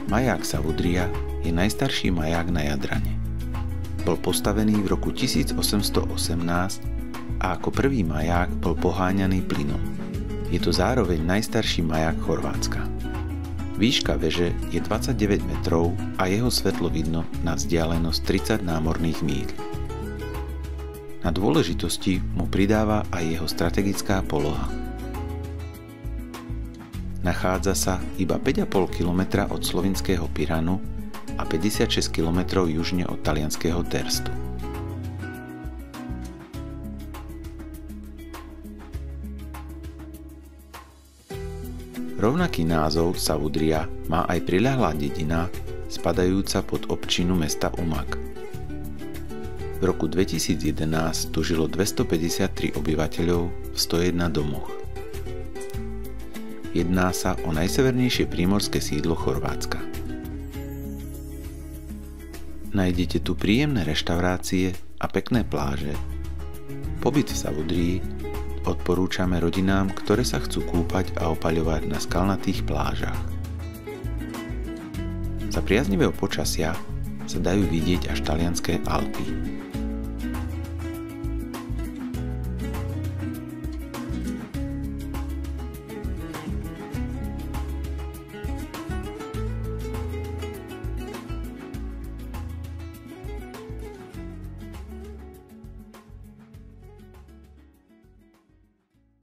Maják Savudrija je najstarší maják na Jadrane. Bol postavený v roku 1818 a ako prvý maják bol poháňaný plynom. Je to zároveň najstarší maják Chorvátska. Výška veže je 29 metrov a jeho svetlo vidno na vzdialenosť 30 námorných míľ. Na dôležitosti mu pridáva aj jeho strategická poloha. Nachádza sa iba 5,5 km od slovinského Piranu a 56 km južne od talianskeho Terstu. Rovnaký názov Savudrija má aj priľahlá dedina, spadajúca pod občinu mesta Umag. V roku 2011 tu žilo 253 obyvateľov v 101 domoch. Jedná sa o najsevernejšie prímorské sídlo Chorvátska. Nájdete tu príjemné reštaurácie a pekné pláže. Pobyt v Savudriji odporúčame rodinám, ktoré sa chcú kúpať a opaľovať na skalnatých plážach. Za priaznivého počasia sa dajú vidieť až talianske Alpy.